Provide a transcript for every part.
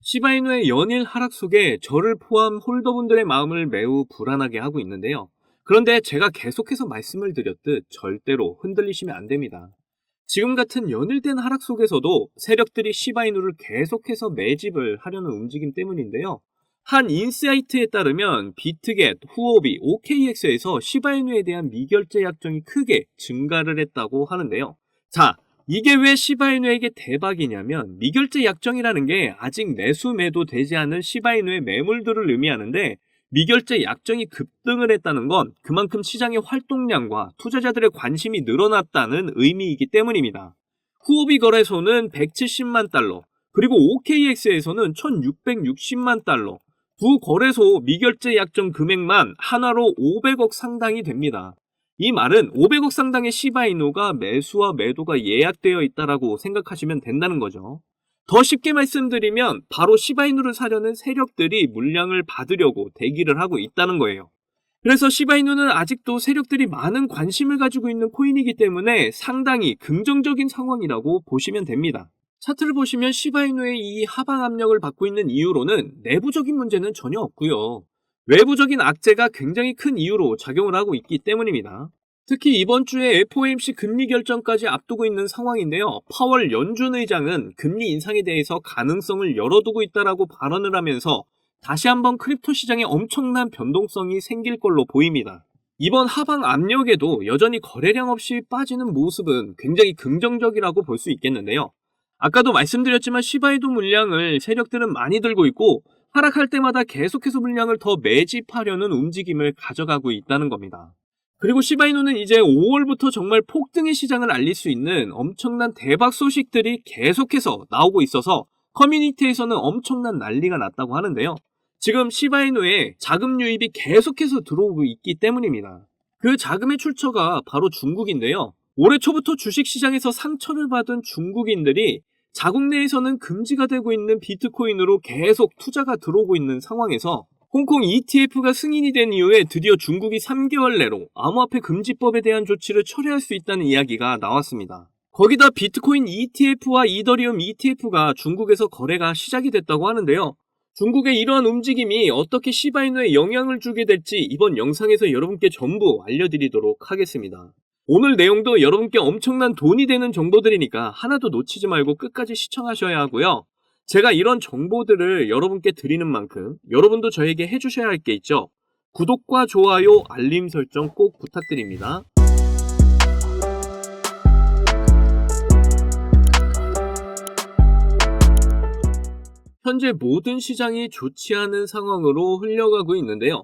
시바이누의 연일 하락 속에 저를 포함 홀더분들의 마음을 매우 불안하게 하고 있는데요. 그런데 제가 계속해서 말씀을 드렸듯 절대로 흔들리시면 안 됩니다. 지금 같은 연일된 하락 속에서도 세력들이 시바이누를 계속해서 매집을 하려는 움직임 때문인데요. 한 인사이트에 따르면 비트겟, 후오비, OKX에서 시바이누에 대한 미결제 약정이 크게 증가를 했다고 하는데요. 자, 이게 왜 시바이누에게 대박이냐면 미결제 약정이라는 게 아직 매수 매도 되지 않은 시바이누의 매물들을 의미하는데, 미결제 약정이 급등을 했다는 건 그만큼 시장의 활동량과 투자자들의 관심이 늘어났다는 의미이기 때문입니다. 후오비 거래소는 170만 달러, 그리고 OKX에서는 1660만 달러, 두 거래소 미결제 약정 금액만 하나로 500억 상당이 됩니다. 이 말은 500억 상당의 시바이누가 매수와 매도가 예약되어 있다라고 생각하시면 된다는 거죠. 더 쉽게 말씀드리면 바로 시바이누를 사려는 세력들이 물량을 받으려고 대기를 하고 있다는 거예요. 그래서 시바이누는 아직도 세력들이 많은 관심을 가지고 있는 코인이기 때문에 상당히 긍정적인 상황이라고 보시면 됩니다. 차트를 보시면 시바이누의 이 하방 압력을 받고 있는 이유로는 내부적인 문제는 전혀 없고요. 외부적인 악재가 굉장히 큰 이유로 작용을 하고 있기 때문입니다. 특히 이번 주에 FOMC 금리 결정까지 앞두고 있는 상황인데요. 파월 연준 의장은 금리 인상에 대해서 가능성을 열어두고 있다라고 발언을 하면서 다시 한번 크립토 시장에 엄청난 변동성이 생길 걸로 보입니다. 이번 하방 압력에도 여전히 거래량 없이 빠지는 모습은 굉장히 긍정적이라고 볼 수 있겠는데요. 아까도 말씀드렸지만 시바이누 물량을 세력들은 많이 들고 있고 하락할 때마다 계속해서 물량을 더 매집하려는 움직임을 가져가고 있다는 겁니다. 그리고 시바이누는 이제 5월부터 정말 폭등의 시장을 알릴 수 있는 엄청난 대박 소식들이 계속해서 나오고 있어서 커뮤니티에서는 엄청난 난리가 났다고 하는데요. 지금 시바이누에 자금 유입이 계속해서 들어오고 있기 때문입니다. 그 자금의 출처가 바로 중국인데요. 올해 초부터 주식시장에서 상처를 받은 중국인들이 자국 내에서는 금지가 되고 있는 비트코인으로 계속 투자가 들어오고 있는 상황에서 홍콩 ETF가 승인이 된 이후에 드디어 중국이 3개월 내로 암호화폐 금지법에 대한 조치를 철회할 수 있다는 이야기가 나왔습니다. 거기다 비트코인 ETF와 이더리움 ETF가 중국에서 거래가 시작이 됐다고 하는데요. 중국의 이러한 움직임이 어떻게 시바이누에 영향을 주게 될지 이번 영상에서 여러분께 전부 알려드리도록 하겠습니다. 오늘 내용도 여러분께 엄청난 돈이 되는 정보들이니까 하나도 놓치지 말고 끝까지 시청하셔야 하고요. 제가 이런 정보들을 여러분께 드리는 만큼 여러분도 저에게 해주셔야 할 게 있죠. 구독과 좋아요, 알림 설정 꼭 부탁드립니다. 현재 모든 시장이 좋지 않은 상황으로 흘러가고 있는데요.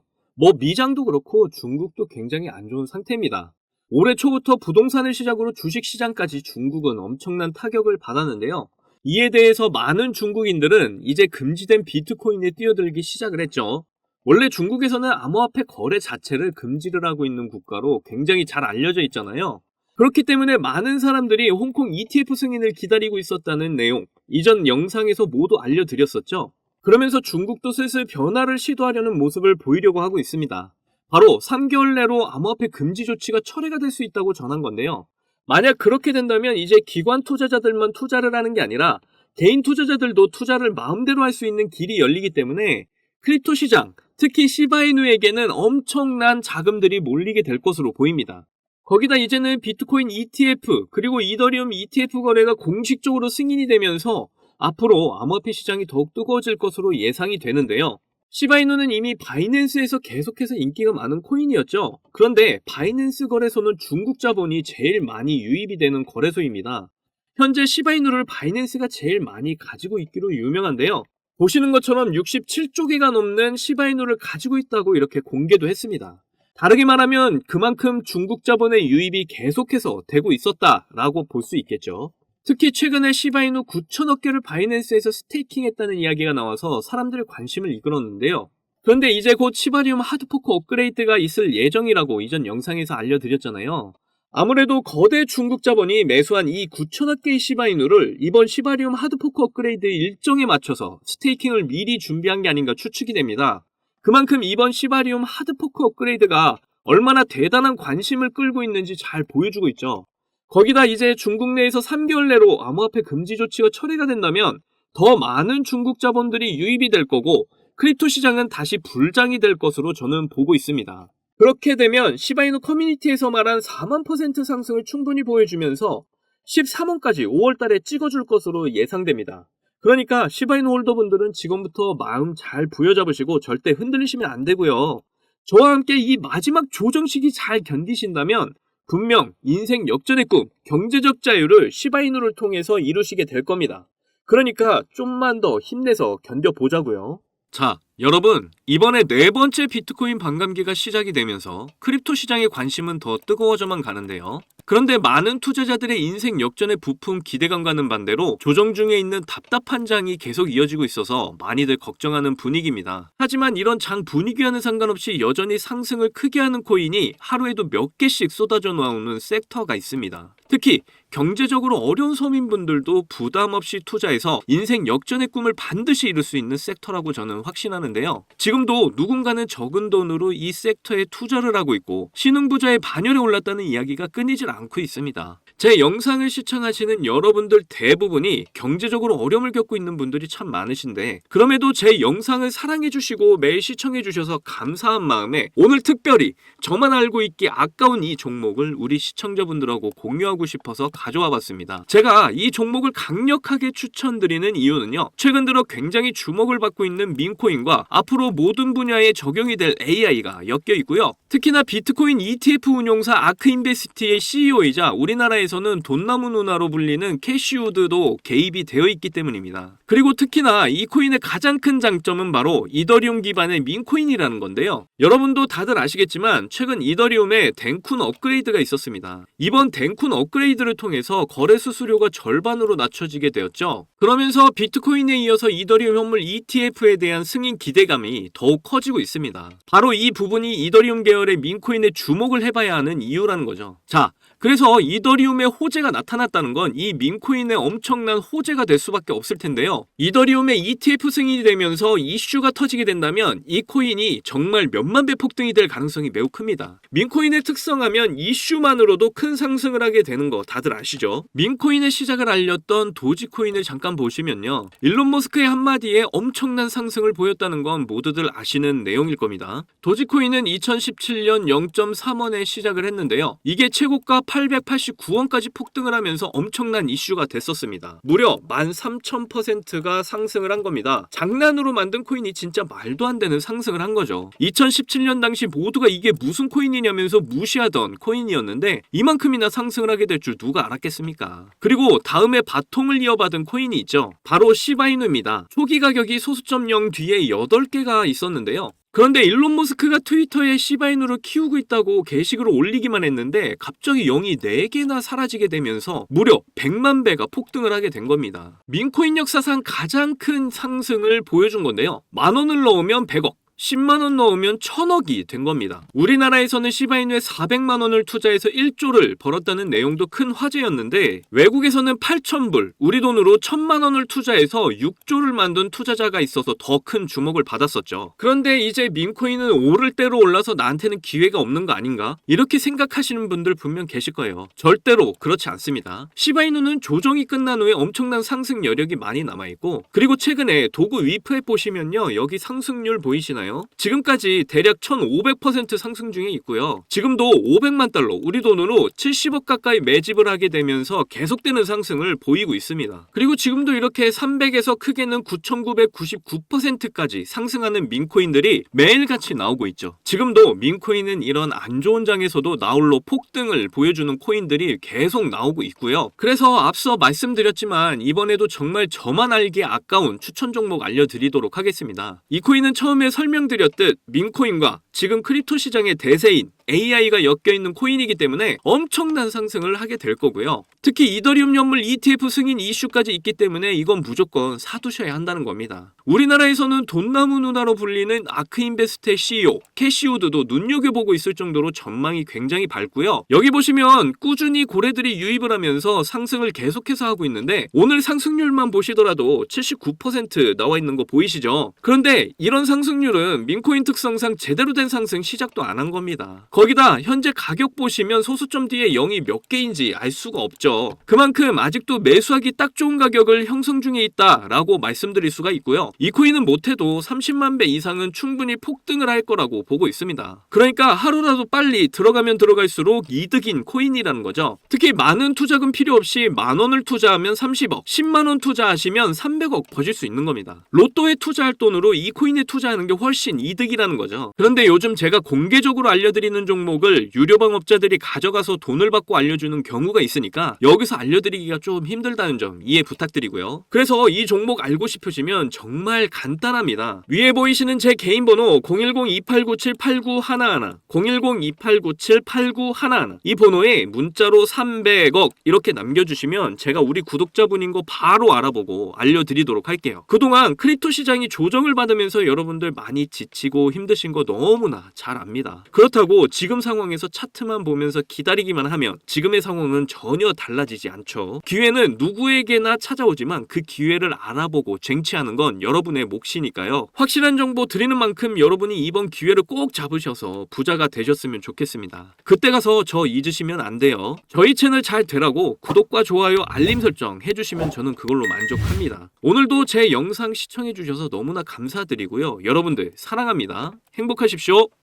미장도 그렇고 중국도 굉장히 안 좋은 상태입니다. 올해 초부터 부동산을 시작으로 주식시장까지 중국은 엄청난 타격을 받았는데요. 이에 대해서 많은 중국인들은 이제 금지된 비트코인에 뛰어들기 시작을 했죠. 원래 중국에서는 암호화폐 거래 자체를 금지를 하고 있는 국가로 굉장히 잘 알려져 있잖아요. 그렇기 때문에 많은 사람들이 홍콩 ETF 승인을 기다리고 있었다는 내용, 이전 영상에서 모두 알려드렸었죠. 그러면서 중국도 슬슬 변화를 시도하려는 모습을 보이려고 하고 있습니다. 바로 3개월 내로 암호화폐 금지 조치가 철회가 될 수 있다고 전한 건데요. 만약 그렇게 된다면 이제 기관 투자자들만 투자를 하는 게 아니라 개인 투자자들도 투자를 마음대로 할 수 있는 길이 열리기 때문에 크립토 시장, 특히 시바이누에게는 엄청난 자금들이 몰리게 될 것으로 보입니다. 거기다 이제는 비트코인 ETF 그리고 이더리움 ETF 거래가 공식적으로 승인이 되면서 앞으로 암호화폐 시장이 더욱 뜨거워질 것으로 예상이 되는데요. 시바이누는 이미 바이낸스에서 계속해서 인기가 많은 코인이었죠. 그런데 바이낸스 거래소는 중국 자본이 제일 많이 유입이 되는 거래소입니다. 현재 시바이누를 바이낸스가 제일 많이 가지고 있기로 유명한데요. 보시는 것처럼 67조 개가 넘는 시바이누를 가지고 있다고 이렇게 공개도 했습니다. 다르게 말하면 그만큼 중국 자본의 유입이 계속해서 되고 있었다라고 볼 수 있겠죠. 특히 최근에 시바이누 9천억 개를 바이낸스에서 스테이킹했다는 이야기가 나와서 사람들의 관심을 이끌었는데요. 그런데 이제 곧 시바리움 하드포크 업그레이드가 있을 예정이라고 이전 영상에서 알려드렸잖아요. 아무래도 거대 중국 자본이 매수한 이 9천억 개의 시바이누를 이번 시바리움 하드포크 업그레이드 일정에 맞춰서 스테이킹을 미리 준비한 게 아닌가 추측이 됩니다. 그만큼 이번 시바리움 하드포크 업그레이드가 얼마나 대단한 관심을 끌고 있는지 잘 보여주고 있죠. 거기다 이제 중국 내에서 3개월 내로 암호화폐 금지 조치가 철회가 된다면 더 많은 중국 자본들이 유입이 될 거고 크립토 시장은 다시 불장이 될 것으로 저는 보고 있습니다. 그렇게 되면 시바이누 커뮤니티에서 말한 4만% 상승을 충분히 보여주면서 13원까지 5월달에 찍어줄 것으로 예상됩니다. 그러니까 시바이누 홀더분들은 지금부터 마음 잘 부여잡으시고 절대 흔들리시면 안 되고요. 저와 함께 이 마지막 조정 시기 잘 견디신다면 분명 인생 역전의 꿈, 경제적 자유를 시바이누를 통해서 이루시게 될 겁니다. 그러니까 좀만 더 힘내서 견뎌보자고요. 자, 여러분, 이번에 네 번째 비트코인 반감기가 시작이 되면서 크립토 시장의 관심은 더 뜨거워져만 가는데요. 그런데 많은 투자자들의 인생 역전의 부품 기대감과는 반대로 조정 중에 있는 답답한 장이 계속 이어지고 있어서 많이들 걱정하는 분위기입니다. 하지만 이런 장 분위기와는 상관없이 여전히 상승을 크게 하는 코인이 하루에도 몇 개씩 쏟아져 나오는 섹터가 있습니다. 특히 경제적으로 어려운 서민분들도 부담 없이 투자해서 인생 역전의 꿈을 반드시 이룰 수 있는 섹터라고 저는 확신하는데요. 지금도 누군가는 적은 돈으로 이 섹터에 투자를 하고 있고 신흥부자의 반열에 올랐다는 이야기가 끊이질 않고 있습니다. 제 영상을 시청하시는 여러분들 대부분이 경제적으로 어려움을 겪고 있는 분들이 참 많으신데 그럼에도 제 영상을 사랑해주시고 매일 시청해주셔서 감사한 마음에 오늘 특별히 저만 알고 있기 아까운 이 종목을 우리 시청자분들하고 공유하고 싶어서 가져와 봤습니다. 제가 이 종목을 강력하게 추천드리는 이유는요. 최근 들어 굉장히 주목을 받고 있는 민코인과 앞으로 모든 분야에 적용이 될 AI가 엮여 있고요. 특히나 비트코인 ETF 운용사 아크인베스트의 CEO이자 우리나라에서는 돈나무 누나로 불리는 캐시우드도 개입이 되어 있기 때문입니다. 그리고 특히나 이 코인의 가장 큰 장점은 바로 이더리움 기반의 민코인이라는 건데요. 여러분도 다들 아시겠지만 최근 이더리움에 덴쿤 업그레이드가 있었습니다. 이번 덴쿤 업그레이드를 통해서 거래 수수료가 절반으로 낮춰지게 되었죠. 그러면서 비트코인에 이어서 이더리움 현물 ETF에 대한 승인 기대감이 더욱 커지고 있습니다. 바로 이 부분이 이더리움 계열의 민코인에 주목을 해봐야 하는 이유라는 거죠. 자, 그래서 이더리움의 호재가 나타났다는 건 이 민코인의 엄청난 호재가 될 수밖에 없을 텐데요. 이더리움의 ETF 승인이 되면서 이슈가 터지게 된다면 이 코인이 정말 몇만 배 폭등이 될 가능성이 매우 큽니다. 민코인의 특성하면 이슈만으로도 큰 상승을 하게 되는 거 다들 아시죠? 민코인의 시작을 알렸던 도지코인을 잠깐 보시면요. 일론 머스크의 한마디에 엄청난 상승을 보였다는 건 모두들 아시는 내용일 겁니다. 도지코인은 2017년 0.3원에 시작을 했는데요. 이게 최고가 889원까지 폭등을 하면서 엄청난 이슈가 됐었습니다. 무려 13,000%가 상승을 한 겁니다. 장난으로 만든 코인이 진짜 말도 안 되는 상승을 한 거죠. 2017년 당시 모두가 이게 무슨 코인이냐면서 무시하던 코인이었는데 이만큼이나 상승을 하게 될 줄 누가 알았겠습니까? 그리고 다음에 바통을 이어받은 코인이 있죠. 바로 시바이누입니다. 초기 가격이 소수점 0 뒤에 8개가 있었는데요. 그런데 일론 머스크가 트위터에 시바이누를 키우고 있다고 게시글을 올리기만 했는데 갑자기 0이 4개나 사라지게 되면서 무려 100만 배가 폭등을 하게 된 겁니다. 민코인 역사상 가장 큰 상승을 보여준 건데요. 10,000원을 넣으면 100억. 10만원 넣으면 1,000억이 된 겁니다. 우리나라에서는 시바이누에 400만원을 투자해서 1조를 벌었다는 내용도 큰 화제였는데 외국에서는 8,000불, 우리 돈으로 1,000만원을 투자해서 6조를 만든 투자자가 있어서 더 큰 주목을 받았었죠. 그런데 이제 민코인은 오를 대로 올라서 나한테는 기회가 없는 거 아닌가? 이렇게 생각하시는 분들 분명 계실 거예요. 절대로 그렇지 않습니다. 시바이누는 조정이 끝난 후에 엄청난 상승 여력이 많이 남아있고 그리고 최근에 도구 위프에 보시면요. 여기 상승률 보이시나요? 지금까지 대략 1,500% 상승 중에 있고요. 지금도 500만 달러, 우리 돈으로 70억 가까이 매집을 하게 되면서 계속되는 상승을 보이고 있습니다. 그리고 지금도 이렇게 300에서 크게는 9,999%까지 상승하는 민코인들이 매일같이 나오고 있죠. 지금도 민코인은 이런 안 좋은 장에서도 나홀로 폭등을 보여주는 코인들이 계속 나오고 있고요. 그래서 앞서 말씀드렸지만 이번에도 정말 저만 알기 아까운 추천 종목 알려드리도록 하겠습니다. 이 코인은 처음에 설명드렸듯 민코인과 지금 크립토 시장의 대세인 AI가 엮여있는 코인이기 때문에 엄청난 상승을 하게 될 거고요. 특히 이더리움 현물 ETF 승인 이슈까지 있기 때문에 이건 무조건 사두셔야 한다는 겁니다. 우리나라에서는 돈나무 누나로 불리는 아크인베스트의 CEO 캐시우드도 눈여겨보고 있을 정도로 전망이 굉장히 밝고요. 여기 보시면 꾸준히 고래들이 유입을 하면서 상승을 계속해서 하고 있는데 오늘 상승률만 보시더라도 79% 나와 있는 거 보이시죠? 그런데 이런 상승률은 민코인 특성상 제대로 된 상승 시작도 안 한 겁니다. 거기다 현재 가격 보시면 소수점 뒤에 0이 몇 개인지 알 수가 없죠. 그만큼 아직도 매수하기 딱 좋은 가격을 형성 중에 있다라고 말씀드릴 수가 있고요. 이 코인은 못해도 30만 배 이상은 충분히 폭등을 할 거라고 보고 있습니다. 그러니까 하루라도 빨리 들어가면 들어갈수록 이득인 코인이라는 거죠. 특히 많은 투자금 필요 없이 10,000원을 투자하면 30억, 10만원 투자하시면 300억 버실 수 있는 겁니다. 로또에 투자할 돈으로 이 코인에 투자하는 게 훨씬 이득이라는 거죠. 그런데 요즘 제가 공개적으로 알려드리는 종목을 유료방업자들이 가져가서 돈을 받고 알려주는 경우가 있으니까 여기서 알려드리기가 좀 힘들다는 점 이해 부탁드리고요. 그래서 이 종목 알고 싶으시면 정말 간단합니다. 위에 보이시는 제 개인 번호 010-2897-8911, 010-2897-8911, 이 번호에 문자로 300억 이렇게 남겨주시면 제가 우리 구독자분인 거 바로 알아보고 알려드리도록 할게요. 그동안 크립토 시장이 조정을 받으면서 여러분들 많이 지치고 힘드신 거 너무나 잘 압니다. 그렇다고 지금 상황에서 차트만 보면서 기다리기만 하면 지금의 상황은 전혀 달라지지 않죠. 기회는 누구에게나 찾아오지만 그 기회를 알아보고 쟁취하는 건 여러분의 몫이니까요. 확실한 정보 드리는 만큼 여러분이 이번 기회를 꼭 잡으셔서 부자가 되셨으면 좋겠습니다. 그때 가서 저 잊으시면 안 돼요. 저희 채널 잘 되라고 구독과 좋아요, 알림 설정 해주시면 저는 그걸로 만족합니다. 오늘도 제 영상 시청해주셔서 너무나 감사드리고요. 여러분들 사랑합니다. 행복하십시오.